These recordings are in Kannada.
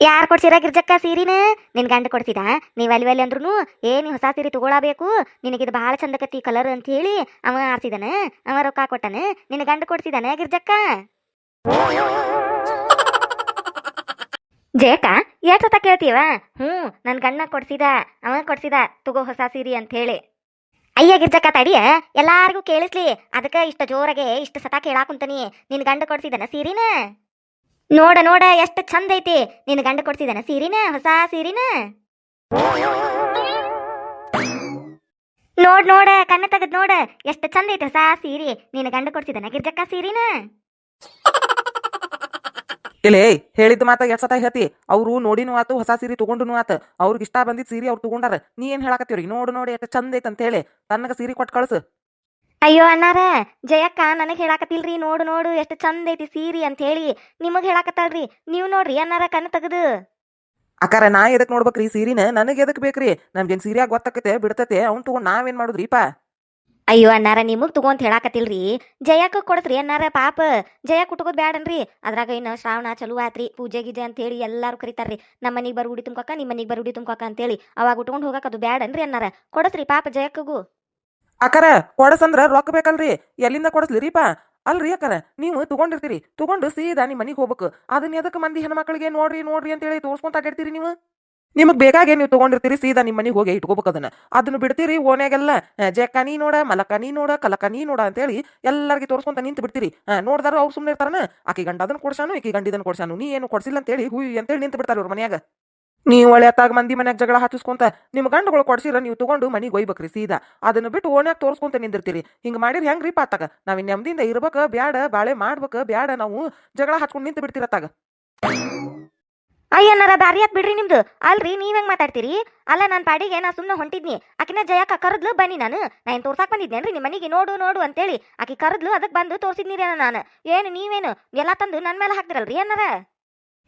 ಯಾರು ಕೊಡ್ಸಿರ ಗಿರ್ಜಕ್ಕ ಸೀರಿನ? ನಿನ್ ಗಂಡ ಕೊಡ್ಸಿದ? ನೀವ್ ಅಲ್ಲಿ ಅಂದ್ರೂ ನೀ ಹೊಸ ಸೀರೆ ತಗೊಳಬೇಕು, ನಿನಗಿದು ಬಹಳ ಚಂದಕತಿ ಕಲರ್ ಅಂತ ಹೇಳಿ ಅವ ಆರ್ಸಿದನ, ಅವ ರೊಕ್ಕ ಕೊಟ್ಟನ, ನಿನ್ ಗಂಡ ಕೊಡ್ಸಿದಾನ ಗಿರ್ಜಕ್ಕ? ಜಯಕ್ಕ ಎಷ್ಟು ಸತ ಕೇಳ್ತೀವ? ನನ್ ಗಂಡ ಕೊಡ್ಸಿದ, ಅವ ಕೊಡ್ಸಿದ ತಗೋ ಹೊಸ ಸೀರಿ ಅಂತ ಹೇಳಿ. ಅಯ್ಯ ಗಿರ್ಜಕ್ಕ ತಡಿಯ, ಎಲ್ಲಾರ್ಗೂ ಕೇಳಿಸ್ಲಿ, ಅದಕ್ಕ ಇಷ್ಟ ಜೋರಾಗೆ ಇಷ್ಟ ಸತ ಕೇಳಾಕುಂತನಿ. ನಿನ್ ಗಂಡ ಕೊಡ್ಸಿದನ ಸೀರಿನ? ನೋಡ ನೋಡ ಎಷ್ಟು ಚಂದ ಐತಿ. ನಿನ್ ಗಂಡ ಕೊಡ್ಸಿದನ ಸೀರಿನ, ಹೊಸ ಸೀರಿನ? ನೋಡ್ ನೋಡ, ಕಣ್ಣ ತೆಗದ್ ನೋಡ, ಎಷ್ಟು ಚಂದ ಐತಿ ಹೊಸ ಸೀರಿ. ನಿನ್ ಗಂಡ ಕೊಡ್ಸಿದನ ಗಿರ್ಜಕ್ಕ ಸೀರಿನ? ಇಲ್ಲೇ ಹೇಳಿದ ಮಾತ ಎಷ್ಟ್ ಸತ ಹೇಳ್ತಿ? ಅವ್ರು ನೋಡಿನೂ ಆತು, ಹೊಸ ಸೀರೆ ತಗೊಂಡುನು ಆತ, ಅವ್ರಿಗೆ ಇಷ್ಟ ಬಂದಿದ್ ಸೀರೆ ಅವ್ರು ತಗೊಂಡಾರ. ನೀ ಏನ್ ಹೇಳಾಕತ್ತೀವ್ರಿ? ನೋಡು ನೋಡಿ ಎಷ್ಟು ಚಂದ ಐತೆ ಅಂತ ಹೇಳಿ ತನ್ನಗ ಸೀರೆ ಕೊಟ್ಟು ಕಳ್ಸು. ಅಯ್ಯೋ ಅಣ್ಣಾರ, ಜಯಕ್ಕ ನನಗ್ ಹೇಳಾಕತಿಲ್ರಿ ನೋಡು ನೋಡು ಎಷ್ಟು ಚಂದ ಐತಿ ಸೀರಿ ಅಂತ ಹೇಳಿ. ನಿಮಗ್ ಹೇಳಾಕತ್ತಾಳ್ರಿ, ನೀವ್ ನೋಡ್ರಿ ಅಣ್ಣಾರ ಕಣ್ಣು ತೆಗದು. ಅಕ್ಕಾರ ನಾ ಎದಕ್ ನೋಡ್ಬೇಕ್ರಿ ಸೀರಿನ? ನನಗೆ ಎದಕ್ ಬೇಕ್ರಿ? ನಮ್ಗೇನ್ ಸೀರಿಯಾಗ ಗೊತ್ತಾಕತೆ ಬಿಡ್ತತೆ, ಅವ್ನ್ ತಗೊಂಡ್ ನಾವೇನ್ ಮಾಡುದ್ರಿಪಾ? ಅಯ್ಯೋ ಅಣ್ಣಾರ, ನಿಮಗ್ ತಗೊಂತ ಹೇಳಾಕತಿಲ್ರಿ, ಜಯಕ್ಕ ಕೊಡಸ್ರಿ ಅಣ್ಣಾರ. ಪಾಪ ಜಯಕ್ ಉಟ್ಕೋದ್ ಬ್ಯಾಡನ್ರಿ. ಅದ್ರಾಗ ಇನ್ನ ಶ್ರಾವಣ ಚಲೋ ಆತ್ರಿ, ಪೂಜೆ ಗೀಜೆ ಅಂತ ಹೇಳಿ ಎಲ್ಲಾರು ಕರಿತಾರ್ರಿ. ನಮ್ಮ ಮನಿಗ್ ಬರ್ ಉಡಿ ತುಂಬ್ಕೊಕ, ನಿಮ್ ಮನಿಗ್ ಬರ್ ಉಡಿ ತುಂಬ್ಕೊಕ ಅಂತ ಹೇಳಿ ಅವಾಗ ಉಟ್ಕೊಂಡ್ ಹೋಗಾಕ ಅದು ಬ್ಯಾಡನ್ರಿ ಅಣ್ಣಾರ. ಕೊಡಸ್ರಿ ಪಾಪ ಜಯಕ್ಕಗೂ. ಅಕ್ಕಾರ ಕೊಡಸಂದ್ರ ರೊಕ್ಕ ಬೇಕಲ್ರಿ? ಎಲ್ಲಿಂದ ಕೊಡಸ್ಲಿರಿಪಾ? ಅಲ್ರಿ ಅಕ್ಕಾರ, ನೀವು ತಗೊಂಡಿರ್ತೀರಿ, ತಗೊಂಡು ಸೀದಾ ನಿಮ್ ಮನಿಗ್ ಹೋಗ್ಬೇಕು. ಅದನ್ನ ಎದಕ್ ಮಂದಿ ಹೆಣ್ಮಕ್ಳಿಗೆ ನೋಡ್ರಿ ನೋಡ್ರಿ ಅಂತ ಹೇಳಿ ತೋರ್ಸ್ಕೊಂತ ಅಡ್ಡಿರ್ತೀರಿ ನೀವು? ನಿಮಗ್ ಬೇಕಾಗೆ ನೀವು ತಗೊಂಡಿರ್ತೀರಿ, ಸೀದಾ ನಿಮ್ ಮನಿಗ್ ಹೋಗಿ ಇಟ್ಕೋಬೇಕು. ಅದನ್ನ ಬಿಡ್ತೀರಿ ಓನ್ಯಾಗೆಲ್ಲ ಜಕ್ಕ ನೀ ನೋಡ, ಮಲಕ ನೀ ನೋಡ, ಕಲಕ ನೀ ನೋಡ ಅಂತ ಹೇಳಿ ಎಲ್ಲಾರ್ಗಿ ತೋರ್ಸ್ಕೊಂತ ನಿಂತು ಬಿಡ್ತೀರಿ. ನೋಡ್ದಾರ ಅವ್ರು ಸುಮ್ಮನೆ ಇರ್ತಾರನ? ಆಕಿ ಗಂಡ ಅದನ್ನ ಕೊಡ್ಸಾನು, ಈಕಿ ಗಂಡಿದನ್ ಕೊಡ್ಸಾನು, ನೀ ಏನು ಕೊಡ್ಸಿಲ್ಲ ಅಂತ ಹೇಳಿ ಹುಯ್ ಅಂತೇಳಿ ನಿಂತು ಬಿಡ್ತಾರ ಅವ್ರ ಮನ್ಯಾಗ. ನೀವು ಒಳ್ಳೆತ್ತಾಗ ಮಂದಿ ಮನ್ಯಾಗ ಜಗಳ ಹಚ್ಚಿಸ್ಕೊಂತ ನಿಮ್ ಗಂಡುಗಳು ಕೊಡ್ಸಿರ ನೀವು ತಗೊಂಡು ಮನಿಗ್ ಒಯ್ಬೇಕ್ರಿ ಸೀದಾ. ಅದನ್ನ ಬಿಟ್ಟು ಓಣ್ಯಾಗ ತೋರ್ಸ್ಕೊಂತ ನಿಂದಿರ್ತೀರಿ. ಹಿಂಗ್ ಮಾಡಿರಿ ಹೆಂಗ್ರಿ ಪಾತಾಗ? ನಾವ್ ನೆಮ್ಮದಿಯಿಂದ ಇರ್ಬೇಕ ಬ್ಯಾಡ, ಬಾಳೆ ಮಾಡ್ಬೇಕ ಬ್ಯಾಡ, ನಾವು ಜಗಳ ಹಚ್ಕೊಂಡ್ ನಿಂತು ಬಿಡ್ತಿರತ್ತಾಗ. ಅಯ್ಯನಾರ ಬ್ಯಾರಿ ಆತ್ ಬಿಡ್ರಿ ನಿಮ್ದು. ಅಲ್ರಿ ನೀವ್ ಹೆಂಗ್ ಮಾತಾಡ್ತೀರಿ? ಅಲ್ಲ ನಾನ್ ಪಾಡಿಗೆ ನಾ ಸುಮ್ಮನೆ ಹೊಂಟಿದ್ನಿ, ಆಕಿನ ಜಯಕ್ಕ ಕರದ್ಲು ಬನ್ನಿ. ನಾನು ಏನ್ ತೋರ್ಸಾಕ್ ಬಂದಿದ್ದೇನ್ರಿ ನಿಮ್ ಮನಿಗೆ? ನೋಡು ನೋಡು ಅಂತೇಳಿ ಆಕಿ ಕರದ್ಲು, ಅದಕ್ ಬಂದು ತೋರ್ಸಿದ್ನಿರಿ ನಾನು. ಏನು ನೀವೇನು ಎಲ್ಲಾ ತಂದು ನನ್ ಮೇಲೆ ಹಾಕ್ತಿರಲ್ರಿ ಏನಾರ?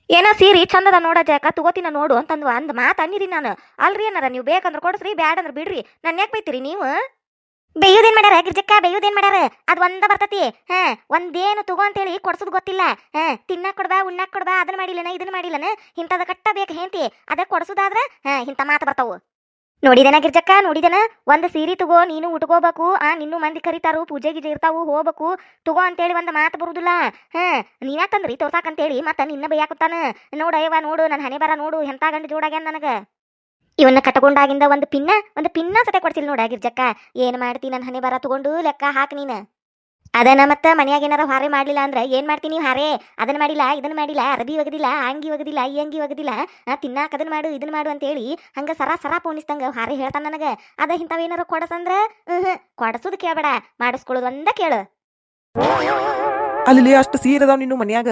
ಏನೋ ಸೀರಿ ಚಂದದ ನೋಡ ಜಯಕ್ಕ, ತಗೋತಿನ ನೋಡು ಅಂತಂದು ಅಂದ್ ಮಾತು ಅನ್ನಿರಿ ನಾನು. ಅಲ್ರಿ ಏನಾರ ನೀವು ಬೇಕಂದ್ರೆ ಕೊಡ್ಸ್ರಿ, ಬ್ಯಾಡಂದ್ರೆ ಬಿಡ್ರಿ. ನನ್ ಯಾಕೆ ಬೈತೀರಿ ನೀವು? ಬೇಯುದೇನ್ ಮಾಡ್ಯಾರ ಗಿರ್ಜಕ್ಕ? ಬೇಯುದೇನ್ ಮಾಡ್ಯಾರ? ಅದ್ ಒಂದ ಬರ್ತತಿ. ಒಂದೇನು ತಗೋ ಅಂತೇಳಿ ಕೊಡ್ಸೋದ್ ಗೊತ್ತಿಲ್ಲ. ತಿನ್ನಾಕ್ ಕೊಡ್ಬಾ, ಉಣ್ಣಾಕ್ ಕೊಡ್ಬಾ, ಅದನ್ನ ಮಾಡಿಲ್ಲನ ಇದನ್ನ ಮಾಡಿಲ್ಲನ, ಇಂಥದ ಕಟ್ಟ ಬೇಕು ಹೇಂತಿ. ಅದ ಕೊಡ್ಸುದಾದ್ರ ಇಂಥ ಮಾತು ಬರ್ತಾವು. ನೋಡಿದನ ಗಿರ್ಜಕ್ಕ, ನೋಡಿದನ? ಒಂದ್ ಸೀರೆ ತಗೋ, ನೀನು ಉಟ್ಕೋಬೇಕು. ನಿನ್ನೂ ಮಂದಿ ಕರಿತಾರು, ಪೂಜೆ ಗೀಜೆ ಇರ್ತಾವು, ಹೋಗ್ಬೇಕು. ತಗೋ ಅಂತೇಳಿ ಒಂದ್ ಮಾತು ಬರುದಿಲ್ಲ. ನೀವ್ಯಾಕಂದ್ರಿ ತೋರ್ಸಾಕಂತೇಳಿ ಮತ್ತ ನಿನ್ನ ಬೈಯಾಕುತ್ತಾನ. ನೋಡಯ್ಯವ ನೋಡು, ನನ್ ಹಣೆ ಬರ ನೋಡು, ಎಂತ ಗಂಡು ಜೋಡಾಗ್ಯಾನ ನನಗ. ಇವನ್ನ ಕಟ್ಕೊಂಡಾಗಿಂದ ಒಂದು ಪಿನ್ನ ಸತೆ ಕೊಡ್ಸಿಲ್ ನೋಡ ಗಿರ್ಜಕ್ಕ. ಏನ್ ಮಾಡ್ತಿ? ನನ್ ಹಣೆ ಬರ ತಗೊಂಡು ಲೆಕ್ಕ ಹಾಕ್ ನೀನ್. ಅದನ್ನ ಮತ್ತ ಮನ್ಯಾಗ ಏನಾರ ಹಾರೆ ಮಾಡ್ಲಿಲ್ಲ ಅಂದ್ರ ಏನ್ ಮಾಡ್ತೀನಿ? ಹಾರೆ ಅದನ್ನ ಮಾಡಿಲ್ಲ, ಇದನ್ನ ಮಾಡಿಲ್ಲ, ಅರಬಿ ಒಗದಿಲ್ಲ, ಅಂಗಿ ಒಗದಿಲ್ಲ, ಈ ಅಂಗಿ ಒಗದಿಲ್ಲ, ತಿನ್ನಾಕ ಅದನ್ನ ಮಾಡು ಇದನ್ನ ಮಾಡು ಅಂತೇಳಿ ಹಂಗ ಸರಾ ಪೋಣಿಸ್ದಂಗ ಹಾರೆ ಹೇಳ್ತಾನ ನನಗ. ಅದ ಇಂಥವೇನಾರ ಕೊಡಸಂದ್ರ ಕೊಡಸುದ್ ಕೇಳ್ಬೇಡ, ಮಾಡಿಸ್ಕೊಳ್ಳೋದು ಒಂದ ಕೇಳು. ಅಲ್ಲಿ ಅಷ್ಟು ಸೀರೆ ಅದಾವ ನಿನ್ನ ಮನ್ಯಾಗ.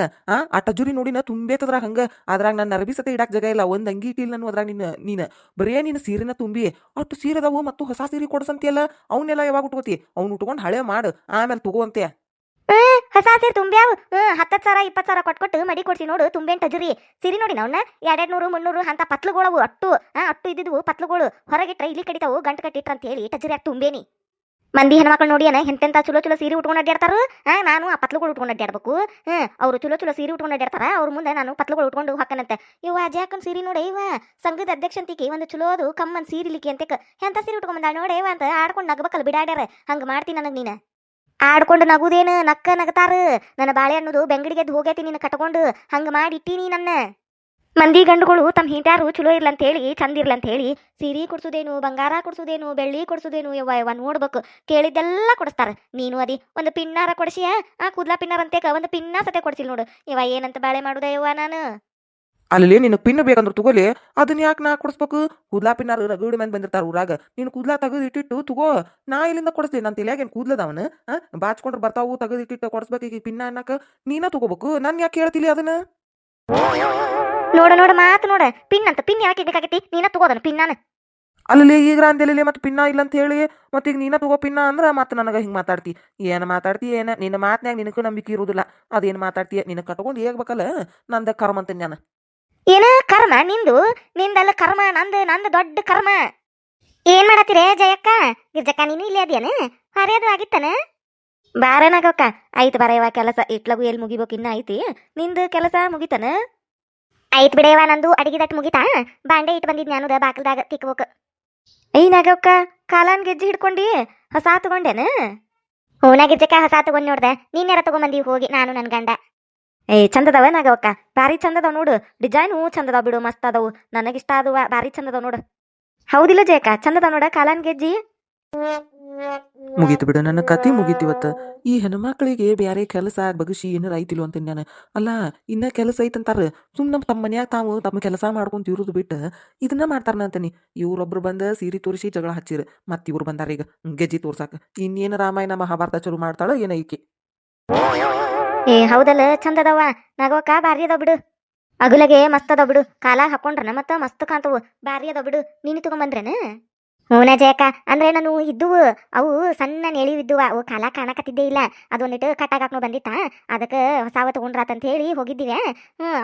ಆ ಟಜುರಿ ನೋಡಿನ ತುಂಬೇತದ್ರಾಗ ಹಂಗ. ಅದ್ರಾಗ ನನ್ನ ಅರಬಿ ಸತೆ ಇಡಾಕ್ ಜಾಗ ಇಲ್ಲ, ಒಂದ್ ಅಂಗಿ ಇಟ್ಟಿಲ್ಲ ನಾನು ಅದ್ರಾಗ. ನೀನ್ ಬರೇ ನೀನು ಸೀರೆನ ತುಂಬಿ ಅಷ್ಟು ಸೀರೆ ಅದಾವು, ಮತ್ತು ಹೊಸ ಸೀರೆ ಕೊಡ್ಸಂತಿಯಲ್ಲ. ಅವನ್ನೆಲ್ಲ ಯಾವಾಗ ಉಟ್ಕೋತಿ? ಅವ್ನು ಉಟ್ಕೊಂಡು ಹಳೆ ಮಾಡು, ಆಮೇಲೆ ತಗೋಂತೆ. ಹೊಸ ಸೀರೆ ತುಂಬ್ಯಾವ್. 10,000 20,000 ಕೊಟ್ಟು ಮಡಿ ಕೊಡ್ಸಿ ನೋಡು. ತುಂಬೇನ್ ಟಜುರಿ ಸೀರೆ ನೋಡಿ ನಾವ್ನ 200 300 ಅಂತ ಪತ್ಲುಗಳವು. ಅಟ್ಟು ಇದ್ದಿದ್ವು ಪತ್ಲುಗಳು. ಹೊರಗಿಟ್ರ ಇಲ್ಲಿ ಕಡಿತಾವು, ಗಂಟು ಕಟ್ಟಿಟ್ರ ಅಂತ ಹೇಳಿ ಟಜುರಿ ಯಾಕೆ ತುಂಬೇನಿ? ಮಂದಿ ಹೆಣ್ಮಕ್ಳು ನೋಡಿ ಎಂತೆಂತ ಚಲೋ ಚಲೋ ಸೀರೆ ಉಟ್ಕೊಂಡು ಅಡ್ಡಾಡ್ತಾರು. ನಾನು ಆ ಪತ್ಲುಗಳು ಉಟ್ಕೊಂಡು ಅಡ್ಡಾಡ್ಬೇಕು. ಅವ್ರು ಚಲೋ ಚಲೋ ಸೀರೆ ಉಟ್ಕೊಂಡು ಅಡ್ಡಾಡ್ತಾರ, ಅವ್ರ ಮುಂದೆ ನಾನು ಪತ್ಲುಗಳು ಉಟ್ಕೊಂಡು ಹಾಕನಂತೆ. ಇವ ಅಜ್ಯಾಕನ್ ಸೀರೆ ನೋಡಿ, ಇವ ಸಂಘದ ಅಧ್ಯಕ್ಷಂತಿಕೆ ಒಂದು ಚಲೋದು ಕಮ್ಮನ್ ಸೀರಿಲಿಕ್ಕೆ ಅಂತ ಎಂತ ಸೀರೆ ಉಟ್ಕೊಂಡ್ ನೋಡೇ ಅಂತ ಆಡ್ಕೊಂಡು ನಗಬೇಕಲ್ಲ ಬಿಡಾಡ್ಯಾರ. ಹಂಗ ಮಾಡ್ತೀನಿ ನನಗ್ ನೀನ. ಆಡ್ಕೊಂಡು ನಗುದೇನು? ನಗತಾರ. ನನ್ನ ಬಾಳೆ ಅನ್ನೋದು ಬೆಂಗಡಿಗೆದ್ದು ಹೋಗೈತಿ ನೀನು ಕಟ್ಕೊಂಡು. ಹಂಗ ಮಾಡಿಟ್ಟೀನಿ ನನ್ನ. ಮಂದಿ ಗಂಡುಗಳು ತಮ್ಮ ಹಿಂಟ್ಯಾರು ಚಲೋ ಇರ್ಲಂತ ಹೇಳಿ, ಚಂದ ಇರ್ಲಂತ ಹೇಳಿ ಸೀರೆ ಕೊಡ್ಸುದೇನು, ಬಂಗಾರ ಕೊಡ್ಸುದೇನು, ಬೆಳ್ಳಿ ಕೊಡ್ಸುದೇನು, ಯವ್ವ ನೋಡ್ಬೇಕು. ಕೇಳಿದ್ದೆಲ್ಲ ಕೊಡಿಸ್ತಾರ. ನೀನು ಅದಿ ಒಂದು ಪಿನ್ನಾರ ಕೊಡ್ಸಿಯ? ಕೂದ್ಲಾ ಪಿನ್ನಾರ ಅಂತೇಕ ಒಂದು ಪಿನ್ನ ಸತೆ ಕೊಡ್ಸಿಲ್ ನೋಡು. ಯವ್ವ ಏನಂತ ಬಾಳೆ ಮಾಡುದ ಯವ್ವ ನಾನು? ಅಲ್ಲಿ ನಿನ್ ಪಿನ್ ಬೇಕಂದ್ರ ತಗೋಲಿ, ಅದನ್ನ ಯಾಕೆ ನಾ ಕೊಡಿಸ್ಬೇಕು? ಕೂದ್ಲಾ ಪಿನ್ನಾರ ರಗಡಿ ಮಂದಿ ಬಂದಿರ್ತಾರ ಊರಾಗ. ನೀನು ಕೂದ್ಲಾ ತೆಗೆದು ಇಟ್ಟಿಟ್ಟು ತಗೋ. ನಾ ಎಲ್ಲಿಂದ ಕೊಡಿಸ್ಲಿ? ನನ್ನ ತಲೆಯಾಗ ಏನ್ ಕೂದ್ಲದವನ? ಬಾಚ್ಕೊಂಡ್ರೆ ಬರ್ತಾವು, ತೆಗೆದು ಇಟ್ಟಿಟ್ಟು ಕೊಡಿಸ್ಬೇಕು. ಈಗ ಪಿನ್ನ ಅನ್ನಕ ನೀನ ತಗೋಬೇಕು, ನನ್ ಯಾಕೆ ಹೇಳ್ತಿಲಿ ಅದನ್ನ? ನೋಡು ಮಾತು ನೋಡ. ಪಿನ್ ಅಂತ ಪಿನ್ ಯಾಕೆ ಬೇಕಾಗೈತಿ? ನೀನ ತಗೋದನ ಪಿನ್ನಾನ. ಅಲ್ಲಿ ಈಗ ಅಂದೇಲಿ ಮತ್ತೆ ಪಿನ್ನ ಇಲ್ಲ ಅಂತ ಹೇಳಿ ಮತ್ತೆ ಈಗ ನೀನ ತಗೋ ಪಿನ್ನ ಅಂದ್ರ ಮತ್ತೆ ನನಗ ಹಿಂಗ್ ಮಾತಾಡ್ತಿ. ಏನ್ ಮಾತಾಡ್ತಿ ಏನ? ನಿನ್ನ ಮಾತ್ನ್ಯಾಗ ನಿನಗೂ ನಂಬಿಕೆ ಇರುದಿಲ್ಲ. ಅದೇನ್ ಮಾತಾಡ್ತೀಯ? ನಿನ್ನ ಕಟ್ಕೊಂಡು ಹೇಗ್ಬೇಕಲ್ಲ, ನಂದ ಕರ್ಮ ಅಂತೀನಿ ನಾನು. ಏನ ಕರ್ಮ ನಿಂದು? ನಿಂದಲ್ಲ ಕರ್ಮ, ನಂದು ದೊಡ್ಡ ಕರ್ಮ. ಏನ್ ಮಾಡತ್ತೀರೇ ಜಯಕ್ಕ? ಗಿರ್ಜಕ್ಕ ನೀನು ಇಲ್ಲಿ ಅದೇನ? ಹರಿಯೋದು ಆಗಿತ್ತನ? ಬಾರನಾಗಕ್ಕ. ಆಯ್ತು ಬರಯವ ಕೆಲಸ. ಇಟ್ಲಗು ಎಲ್ಲಿ ಮುಗಿಬೇಕು? ಇನ್ನ ಐತಿ ನಿಂದು ಕೆಲಸ ಮುಗಿತನ? ಆಯ್ತು ಬಿಡೇವ, ನಂದು ಅಡಿಗೆ ದಟ್ ಮುಗಿತಾ? ಬಾಂಡೆ ಇಟ್ಟು ಬಂದಿದ್ ನಾನುದ ಬಾಕಲ್ದಾಗ ತಿಕ್ಕೋಕ. ಐನಾಗಕ್ಕ ಕಾಲಾನ್ ಗೆಜ್ಜೆ ಹಿಡ್ಕೊಂಡಿ ಹೊಸ ತಗೊಂಡೇನ? ಹೂನ ಗಿಜ್ಜಕ್ಕ ಹೊಸ ತಗೊಂಡ್ ನೋಡ್ದೆ. ನೀನ್ಯಾರ ತಗೊಂಬಂದಿ ಹೋಗಿ, ನಾನು ನನ್ ಗಂಡ. ಚಂದದವ ನಾಗವಕ್ಕ, ಭಾರಿ ಚಂದದವ ನೋಡು. ಡಿಸೈನು ಚಂದದವ ಬಿಡು, ಮಸ್ತ್ ಅದಾವು. ನನಗಿಷ್ಟ ಅದುವ, ಭಾರಿ ಚಂದದವ ನೋಡು. ಹೌದಿಲ್ಲ ಜಯಕ, ಚಂದದವ ನೋಡ ಕಾಲಾನ್ ಗೆಜ್ಜಿ. ಮುಗೀತು ಬಿಡು, ನನ್ನ ಕತಿ ಮುಗೀತಿವತ್ತ. ಈ ಹೆಣ್ಮಕ್ಳಿಗೆ ಬ್ಯಾರೆ ಕೆಲಸ ಬಗಸಿ ಏನಾರ ಐತಿಲ್ವ ಅಂತ ನಾನು. ಅಲ್ಲ, ಇನ್ನ ಕೆಲಸ ಐತಂತಾರ. ಸುಮ್ಮನೆ ತಮ್ಮ ಮನ್ಯಾಗ ತಾವು ತಮ್ಮ ಕೆಲಸ ಮಾಡ್ಕೊಂತ ಇರೋದು ಬಿಟ್ಟು ಇದನ್ನ ಮಾಡ್ತಾರನ ಅಂತಾನಿ. ಇವ್ರೊಬ್ರು ಬಂದ ಸೀರೆ ತೋರಿಸಿ ಜಗಳ ಹಚ್ಚಿರ, ಮತ್ ಇವ್ರು ಬಂದಾರ ಈಗ ಗೆಜ್ಜಿ ತೋರ್ಸಾಕ. ಇನ್ನೇನು ರಾಮಾಯಣ ಮಹಾಭಾರತ ಶುರು ಮಾಡ್ತಾಳ ಏನ ಈಕಿ. ಹೌದಲ್ಲ, ಚಂದದವ ನಾಗವಕ್ಕ, ಭಾರಿ ಅದಾವ ಬಿಡು. ಅಗುಲಗೆ ಮಸ್ತ್ ಅದಾವ ಬಿಡು. ಕಾಲಾಗ ಹಾಕೊಂಡ್ರನ ಮತ್ತ ಮಸ್ತ್ ಕಾಂತವು, ಭಾರಿ ಅದಾವ ಬಿಡು. ನೀನು ತಗೊಂಬಂದ್ರೇನ? ಹೂನ ಜಯಕ, ಅಂದ್ರೆ ನಾನು ಇದ್ದುವು ಅವು ಸಣ್ಣ ನೆಳಿವಿದ್ದುವ, ಅವು ಕಾಲ ಕಾಣಕತ್ತಿದ್ದೇ ಇಲ್ಲ. ಅದೊಂದಿಟ್ಟು ಕಟ್ಟಾಗಾಕ್ನೋ ಬಂದಿತ್ತ, ಅದಕ್ಕೆ ಹೊಸಾವ ತಗೊಂಡ್ರಾತಂತ ಹೇಳಿ ಹೋಗಿದ್ದೀವಿ.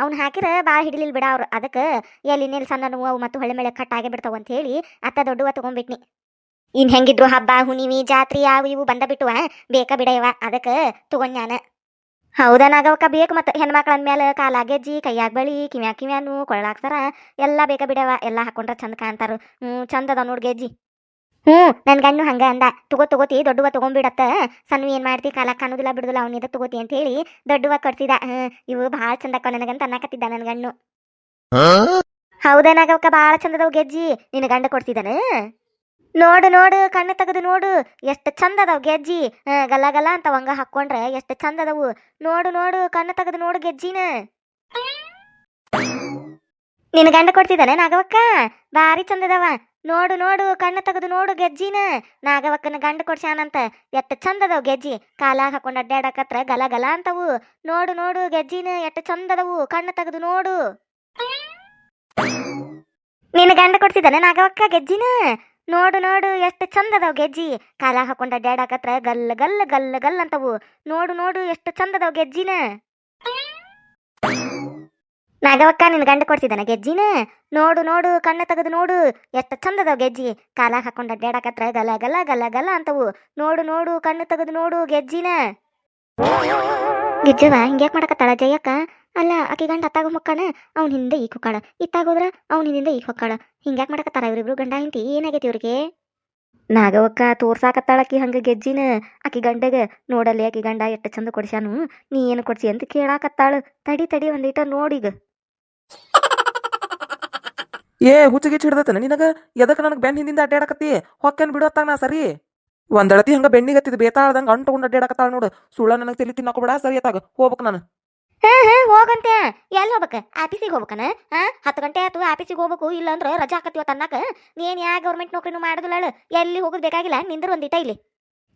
ಅವ್ನು ಹಾಕಿರ ಭಾಳ ಹಿಡಿಲಿಲ್ಲ ಬಿಡ ಅವ್ರು. ಅದಕ್ಕೆ ಎಲ್ಲಿ ಸಣ್ಣನು ಅವು ಮತ್ತು ಹೊಳೆ ಮೇಲೆ ಕಟ್ಟಾಗೆ ಬಿಡ್ತಾವ ಅಂತ ಹೇಳಿ ಅತ್ತ ದೊಡ್ಡವ ತಗೊಂಡ್ಬಿಟ್ನಿ. ಇನ್ ಹೆಂಗಿದ್ರು ಹಬ್ಬ ಹುಣಿವಿ ಜಾತ್ರಿ ಅವು ಇವು ಬಂದ ಬಿಟ್ಟುವ, ಬೇಕ ಬಿಡಯವ, ಅದಕ್ಕೆ ತಗೊಂಡ್ ನಾನು. ಹೌದಾ ನಾಗವಕ್ಕ, ಬೇಕು ಮತ್ತೆ ಹೆಣ್ಮಕ್ಳ ಅಂದ್ಮೇಲೆ ಕಾಲ ಗೆಜ್ಜಿ, ಕೈಯಾಗ ಬಳಿ, ಕಿವ್ಯಾನು, ಕೊಳ್ಳಾಕ್ಸರ ಎಲ್ಲ ಬೇಕ ಬಿಡವ. ಎಲ್ಲ ಹಾಕೊಂಡ್ರ ಚಂದ ಕಾಣ್ತಾರು. ಚಂದ ಅದಾವ ನೋಡ್ ಗೆಜ್ಜಿ. ನನ್ ಗಂಡು ಹಂಗ ಅಂದ, ತಗೋತಿ ದೊಡ್ಡವ ತಗೊಂಡ್ಬಿಡತ್ತ, ಸಣ್ಣ ಏನ್ ಮಾಡ್ತಿ ಕಾಲ ಕಾಣುದಿಲ್ಲ ಬಿಡುದಿಲ್ಲ, ಅವನಿದ ತಗೋತಿ ಅಂತ ಹೇಳಿ ದೊಡ್ಡವ ಕೊಡ್ಸಿದ. ಇವು ಭಾಳ ಚಂದಕ್ಕ ನನಗಂತ ಅನ್ನಕತ್ತಿದ್ದ ನನ್ ಗಂಡು. ಹೌದಾ ನಾಗವಕ್ಕ, ಭಾಳ ಚಂದದವ್ ಗೆಜ್ಜಿ, ನಿನ್ನ ಗಂಡ ಕೊಡ್ಸಿದನ? ನೋಡು ನೋಡು, ಕಣ್ಣು ತೆಗೆದು ನೋಡು, ಎಷ್ಟು ಚಂದ ಅದಾವ ಗೆಜ್ಜಿ. ಗಲ್ಲ ಗಲ್ಲ ಅಂತ ಹಂಗ ಹಾಕೊಂಡ್ರೆ ಎಷ್ಟು ಚಂದ ಅದಾವು. ನೋಡು ನೋಡು, ಕಣ್ಣು ತೆಗೆದು ನೋಡು ಗೆಜ್ಜಿನ. ನಿನ್ನ ಗಂಡ ಕೊಡ್ಸಿದಾನೆ ನಾಗವಕ್ಕ, ಭಾರಿ ಚಂದದವ. ನೋಡು ನೋಡು, ಕಣ್ಣು ತೆಗೆದು ನೋಡು ಗೆಜ್ಜಿನ. ನಾಗವಕ್ಕನ ಗಂಡ ಕೊಡ್ಸ್ಯಾನಂತ. ಎಷ್ಟು ಚಂದದವ್ ಗೆಜ್ಜಿ, ಕಾಲಾಗ ಹಾಕೊಂಡ್ ಅಡ್ಡಾಡಕತ್ರ ಗಲ ಗಲ ಅಂತವು. ನೋಡು ನೋಡು ಗೆಜ್ಜಿನ, ಎಷ್ಟು ಚಂದದವು, ಕಣ್ಣು ತೆಗೆದು ನೋಡು. ನಿನ್ನ ಗಂಡ ಕೊಡ್ಸಿದಾನೆ ನಾಗವಕ್ಕ ಗೆಜ್ಜಿನ. ನೋಡು ನೋಡು, ಎಷ್ಟು ಚಂದದವ್ ಗೆಜ್ಜಿ, ಕಾಲಾಗ ಹಾಕೊಂಡ್ ಅಡ್ಡಾಡಕತ್ರ ಗಲ್ಲ ಗಲ್ಲ ಗಲ್ಲ ಗಲ್ಲ ಅಂತವು. ನೋಡು ನೋಡು, ಎಷ್ಟು ಚಂದದವ್ ಗೆಜ್ಜಿನ. ನಾಗವಕ್ಕ, ನಿನ್ ಗಂಡ ಕೊಡ್ಸಿದಾನ ಗೆಜ್ಜಿನ. ನೋಡು ನೋಡು, ಕಣ್ಣು ತೆಗೆದು ನೋಡು, ಎಷ್ಟು ಚಂದದವ್ ಗೆಜ್ಜಿ, ಕಾಲಾಗ ಹಾಕೊಂಡ್ ಅಡ್ಡಾಡಕತ್ರ ಗಲ ಗಲ ಗಲ ಗಲ ಅಂತವು. ನೋಡು ನೋಡು, ಕಣ್ಣು ತೆಗೆದು ನೋಡು ಗೆಜ್ಜಿನ. ಗಿಜ್ಜವ ಹಿಂಗ್ಯಾಕ್ ಮಾಡಕತ್ತಾಳ ಜಯಕ್ಕ? ಅಲ್ಲ, ಆಕಿ ಗಂಡ ಅತ್ತಾಗ ಹೊಕ್ಕಾನ, ಅವ್ನ ಹಿಂದೆ ಈಗ ಹೊಕ್ಕಾಳ, ಇತ್ತಾಗೋದ್ರ ಅವ್ನ ಹಿಂದಿಂದ ಈಗ ಹೊಕ್ಕಾಳ. ಹಿಂಗ್ಯಾಕ್ ಮಾಡಕತ್ತಾರ ಇವ್ರಿಬ್ರು ಗಂಡ ಹಿಂತಿ? ಏನಾಗೈತಿ ಇವ್ರಿಗೆ? ನಾಗವಕ್ಕ ತೋರ್ಸಾಕತ್ತಾಳಕಿ ಹಂಗ ಗೆಜ್ಜಿನ ಆಕಿ ಗಂಡಗ. ನೋಡಲ್ಲಿ ಆಕಿ ಗಂಡ ಎಷ್ಟು ಚಂದ ಕೊಡ್ಸ್ಯಾನು, ನೀ ಏನು ಕೊಡ್ಸಿ ಅಂತ ಕೇಳಾಕತ್ತಾಳು. ತಡಿ ತಡಿ ಒಂದಿಟ ನೋಡೀಗ. ಹುಚ್ಚಗಿಚ್ಚ ಹಿಡ್ದತನ ನಿನಗ? ಎದಕ್ ನನಗ್ ಬೆನ್ ಹಿಂದಿಂದ ಅಡ್ಡಾಡಕತ್ತಿ? ಹೊಕ್ಕೇನ್ ಬಿಡತ್ತಾಗ ನಾ ಸರಿ. ಒಂದಳತಿ ಹಂಗ ಬೆನ್ನಿಗತ್ತಿದ್ ಬೇತಾಳ್ದಂಗ ಅಂಟಗೊಂಡ್ ಅಡ್ಡಾಡಕತ್ತಾಳ ನೋಡು. ಸುಳ್ಳ ನನಗ್ ತಲಿ ತಿನ್ನಕೋಬೇಡ, ಸರಿ ಅತ್ತಾಗ ಹೋಗ್ಬೇಕು ನಾನು. ಹೋಗಂತೆ. ಎಲ್ಲಿ ಹೋಗ್ಬೇಕ? ಆಫೀಸಿಗೆ ಹೋಗ್ಬೇಕನ? 10 ಗಂಟೆ ಆಯ್ತು, ಆಫೀಸಿಗೆ ಹೋಗ್ಬೇಕು. ಇಲ್ಲಾಂದ್ರೆ ರಜಾ ಹಾಕತ್ತೀವತ್ತ ಅನ್ನಕ. ನೀನ್ ಯಾ ಗೌರ್ಮೆಂಟ್ ನೌಕರಿನೂ ಮಾಡುದಿಲ್ಲ, ಎಲ್ಲಿ ಹೋಗೋದು ಬೇಕಾಗಿಲ್ಲ. ನಿಂದ್ರ ಒಂದಿಟ ಇಲ್ಲಿ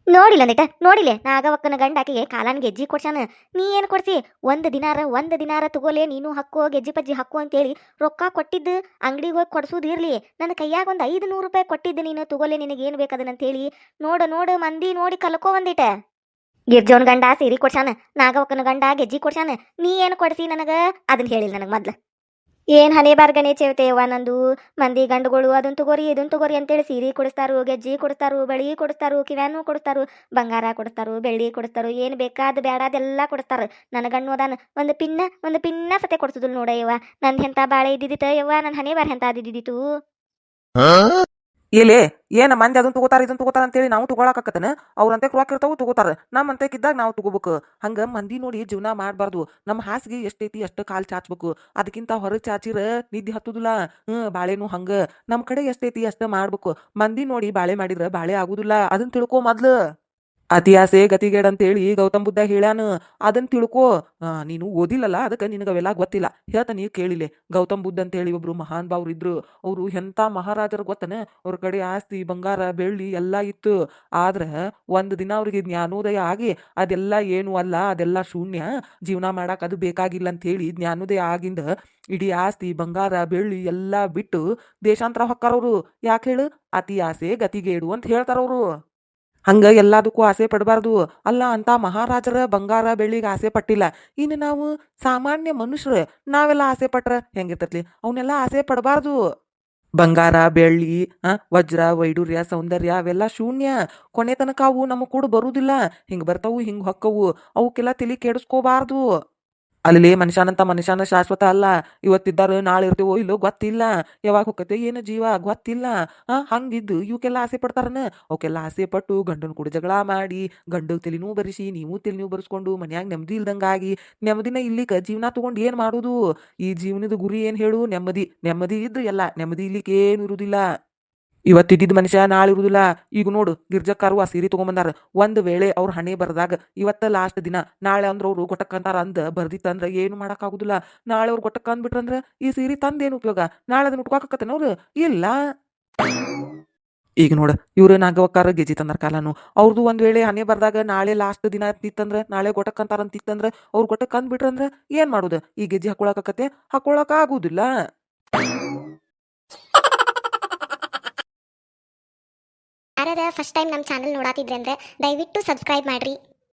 ನೋಡಿಲ್ಲ, ಒಂದಿಟ ನೋಡಿಲ್ಲ. ನಾಗವಕ್ಕನ ಗಂಡ ಆಕಿಗೆ ಕಾಲಾನ್ ಗೆಜ್ಜಿ ಕೊಡ್ಸಾನ. ನೀ ಏನು ಕೊಡ್ಸಿ? ಒಂದು ದಿನಾರ ತಗೋಲೆ, ನೀನು ಹಕ್ಕೋ ಗೆಜ್ಜಿ ಪಜ್ಜಿ ಹಕ್ಕು ಅಂತೇಳಿ ರೊಕ್ಕ ಕೊಟ್ಟಿದ್ದು ಅಂಗಡಿಗೆ ಹೋಗಿ ಕೊಡ್ಸೋದು ಇರ್ಲಿ, ನನ್ನ ಕೈಯಾಗ ಒಂದು 500 ರೂಪಾಯಿ ಕೊಟ್ಟಿದ್ದು ನೀನು ತಗೋಲೆ, ನಿನಗೇನು ಬೇಕದನಂತೇಳಿ ನೋಡು ಮಂದಿ ನೋಡಿ ಕಲ್ಕೋ ಒಂದಿಟ. ಗಿರ್ಜೋನ್ ಗಂಡ ಸೀರೆ ಕೊಡ್ಸಾನ, ನಾಗವಕ್ಕನ ಗಂಡ ಗೆಜ್ಜಿ ಕೊಡ್ಸಾನ. ನೀ ಏನು ಕೊಡ್ಸಿ ನನಗ? ಅದನ್ನ ಹೇಳಿಲ್ಲ ನನಗೆ ಮೊದ್ಲು. ಏನ್ ಹನೆ ಬಾರ್ಗನೆ ಚೇವತೆಯವ್ವ ನಂದು. ಮಂದಿ ಗಂಡುಗಳು ಅದನ್ನ ತಗೋರಿ ಇದನ್ನ ತಗೋರಿ ಅಂತೇಳಿ ಸೀರೆ ಕೊಡಿಸ್ತಾರು, ಗೆಜ್ಜಿ ಕೊಡಿಸ್ತಾರು, ಬಳಿ ಕೊಡಿಸ್ತಾರು, ಕಿವ್ಯಾನು ಕೊಡಿಸ್ತಾರು, ಬಂಗಾರ ಕೊಡಿಸ್ತಾರು, ಬೆಳ್ಳಿ ಕೊಡಿಸ್ತಾರು, ಏನು ಬೇಕಾದ ಬೇಡದೆಲ್ಲ ಕೊಡಿಸ್ತಾರ. ನನ್ನ ಗಂಡು ಅದಾನ, ಒಂದು ಪಿನ್ನ ಸತೆ ಕೊಡ್ಸುದಿಲ್ಲ ನೋಡ ಯವ್ವ. ನಂದು ಎಂತ ಬಾಳೆ ಇದ್ದಿದ್ದಿತ್ತ ಯವ್ವ, ನನ್ನ ಹನೆ ಬಾರ್ ಎಂತ ಅದಿದ್ದಿತ್ತು. ಇಲ್ಲೇ ಏನ ಮಂದಿ ಅದನ್ನ ತಗೋತಾರ ಇದನ್ನ ತಗೋತಾರ ಅಂತೇಳಿ ನಾವು ತಗೊಳಕತ್ತನ? ಅವ್ರಂತೆ ರೊಕ್ಕ ಇರ್ತಾವು ತಗೋತಾರ, ನಮ್ಮ ಅಂತೆಕಿದ್ದಾಗ ನಾವು ತಗೋಬೇಕು. ಹಂಗ ಮಂದಿ ನೋಡಿ ಜೀವನ ಮಾಡಬಾರ್ದು. ನಮ್ಮ ಹಾಸಿಗೆ ಎಷ್ಟೈತಿ ಅಷ್ಟು ಕಾಲ್ ಚಾಚ್ಬೇಕು, ಅದಕ್ಕಿಂತ ಹೊರಗೆ ಚಾಚಿರ ನಿದ್ದೆ ಹತ್ತುದಿಲ್ಲ. ಬಾಳೆನು ಹಂಗ ನಮ್ಮ ಕಡೆ ಎಷ್ಟೈತಿ ಅಷ್ಟ ಮಾಡ್ಬೇಕು. ಮಂದಿ ನೋಡಿ ಬಾಳೆ ಮಾಡಿದ್ರ ಬಾಳೆ ಆಗುದಿಲ್ಲ, ಅದನ್ನ ತಿಳ್ಕೊ ಮೊದ್ಲು. ಅತಿ ಆಸೆ ಗತಿಗೇಡ್ ಅಂತೇಳಿ ಗೌತಮ್ ಬುದ್ಧ ಹೇಳ್ಯಾನ, ಅದನ್ನ ತಿಳ್ಕೊ. ನೀನು ಓದಿಲ್ಲಲ್ಲ, ಅದಕ್ಕೆ ನಿನಗೆ ಅವೆಲ್ಲ ಗೊತ್ತಿಲ್ಲ. ಹೇಳ್ತಾನೆ ಕೇಳಿಲೆ. ಗೌತಮ್ ಬುದ್ಧ ಅಂತೇಳಿ ಒಬ್ರು ಮಹಾನ್ ಭಾವ್ರು ಇದ್ರು. ಅವರು ಎಂಥ ಮಹಾರಾಜರು ಗೊತ್ತನ? ಅವ್ರ ಕಡೆ ಆಸ್ತಿ ಬಂಗಾರ ಬೆಳ್ಳಿ ಎಲ್ಲ ಇತ್ತು. ಆದ್ರೆ ಒಂದು ದಿನ ಅವ್ರಿಗೆ ಜ್ಞಾನೋದಯ ಆಗಿ ಅದೆಲ್ಲ ಏನು ಅಲ್ಲ, ಅದೆಲ್ಲ ಶೂನ್ಯ, ಜೀವನ ಮಾಡಕ್ ಅದು ಬೇಕಾಗಿಲ್ಲ ಅಂತ ಹೇಳಿ ಜ್ಞಾನೋದಯ ಆಗಿಂದ ಇಡೀ ಆಸ್ತಿ ಬಂಗಾರ ಬೆಳ್ಳಿ ಎಲ್ಲ ಬಿಟ್ಟು ದೇಶಾಂತರ ಹೊಕ್ಕಾರವ್ರು. ಯಾಕೆ ಹೇಳು? ಅತಿ ಆಸೆ ಗತಿಗೇಡು ಅಂತ ಹೇಳ್ತಾರವ್ರು. ಹಂಗ ಎಲ್ಲದಕ್ಕೂ ಆಸೆ ಪಡಬಾರ್ದು. ಅಲ್ಲ ಅಂತ ಮಹಾರಾಜರ ಬಂಗಾರ ಬೆಳ್ಳಿಗೆ ಆಸೆ ಪಟ್ಟಿಲ್ಲ, ಇನ್ನು ನಾವು ಸಾಮಾನ್ಯ ಮನುಷ್ಯರು ನಾವೆಲ್ಲ ಆಸೆ ಪಟ್ರ ಹೆಂಗಿರ್ತತ್ಲಿ? ಅವನ್ನೆಲ್ಲ ಆಸೆ ಪಡಬಾರ್ದು. ಬಂಗಾರ ಬೆಳ್ಳಿ ವಜ್ರ ವೈಡೂರ್ಯ ಸೌಂದರ್ಯ ಅವೆಲ್ಲ ಶೂನ್ಯ. ಕೊನೆ ತನಕ ಅವು ನಮಗ್ ಕೂಡ ಬರುದಿಲ್ಲ. ಹಿಂಗ್ ಬರ್ತಾವು ಹಿಂಗ್ ಹೊಕ್ಕವು, ಅವಕ್ಕೆಲ್ಲ ತಲಿ ಕೆಡಿಸ್ಕೋಬಾರ್ದು. ಅಲ್ಲಿ ಮನುಷ್ಯನಂತ ಮನುಷ್ಯನ ಶಾಶ್ವತ ಅಲ್ಲ. ಇವತ್ತಿದ್ದಾರ ನಾಳೆ ಇರ್ತೀವೋ ಇಲ್ಲೋ ಗೊತ್ತಿಲ್ಲ. ಯಾವಾಗ ಹೋಗತ್ತೆ ಏನು ಜೀವ ಗೊತ್ತಿಲ್ಲ. ಹಂಗಿದ್ದು ಇವಕ್ಕೆಲ್ಲ ಆಸೆ ಪಡ್ತಾರನ. ಅವಕ್ಕೆಲ್ಲ ಆಸೆ ಪಟ್ಟು ಗಂಡನ ಕೂಡ ಜಗಳ ಮಾಡಿ, ಗಂಡ ತಲೆನೂ ಬರಿಸಿ, ನೀವು ತಲೆನೂ ಬರೆಸ್ಕೊಂಡು ಮನ್ಯಾಗ ನೆಮ್ಮದಿ ಇಲ್ದಂಗಾಗಿ, ನೆಮ್ಮದಿನ ಇಲ್ಲಿಕ ಜೀವನ ತಗೊಂಡು ಏನು ಮಾಡೋದು? ಈ ಜೀವನದ ಗುರಿ ಏನು ಹೇಳು? ನೆಮ್ಮದಿ. ನೆಮ್ಮದಿ ಇದ್ದು ಎಲ್ಲ, ನೆಮ್ಮದಿ ಇಲ್ಲಿಕ್ಕೆ ಏನು ಇರುವುದಿಲ್ಲ. ಇವತ್ತಿದ್ದಿದ್ದ ಮನುಷ್ಯ ನಾಳೆ ಇರುದಿಲ್ಲ. ಈಗ ನೋಡು ಗಿರ್ಜಕ್ಕಾರು ಆ ಸೀರೆ ತಗೊಂಬಂದಾರ. ಒಂದ್ ವೇಳೆ ಅವ್ರ ಹಣೆ ಬರ್ದಾಗ ಇವತ್ತ ಲಾಸ್ಟ್ ದಿನ, ನಾಳೆ ಅಂದ್ರ ಅವ್ರು ಗೊಟ್ಟಕ್ಕಂತಾರ ಅಂದ ಬರ್ದಿತ್ತಂದ್ರ ಏನು ಮಾಡಕ್ ಆಗುದಿಲ್ಲ. ನಾಳೆ ಅವ್ರು ಗೊಟ್ಟಕ್ಕ ಅಂದ್ಬಿಟ್ರಂದ್ರ ಈ ಸೀರೆ ತಂದೇನು ಉಪಯೋಗ? ನಾಳೆ ಅದನ್ನ ಉಟ್ಕೋಕತ್ತೇನ ಅವ್ರು? ಇಲ್ಲ. ಈಗ ನೋಡ ಇವ್ರು ನಾಗವಕ್ಕಾರ ಗೆಜಿ ತಂದಾರ ಕಾಲಾನು. ಅವ್ರದ್ದು ಒಂದ್ ವೇಳೆ ಹಣೆ ಬರ್ದಾಗ ನಾಳೆ ಲಾಸ್ಟ್ ದಿನ ಇತ್ತಂದ್ರ, ನಾಳೆ ಗೊಟ್ಟಕ್ಕಂತಾರ ಅಂತಿತ್ತಂದ್ರ, ಅವ್ರು ಗೊಟ್ಟಕ್ಕ ಅಂದ್ಬಿಟ್ರಂದ್ರ ಏನ್ ಮಾಡುದು? ಈ ಗೆಜ್ಜಿ ಹಾಕೊಳಕತ್ತೆ? ಹಾಕೊಳಕ ಆಗುದಿಲ್ಲ. ಯಾರ್ಯಾರ ಫಸ್ಟ್ ಟೈಮ್ ನಮ್ಮ ಚಾನಲ್ ನೋಡಾತಿದ್ರೆ ಅಂದ್ರೆ ದಯವಿಟ್ಟು ಸಬ್ಸ್ಕ್ರೈಬ್ ಮಾಡ್ರಿ.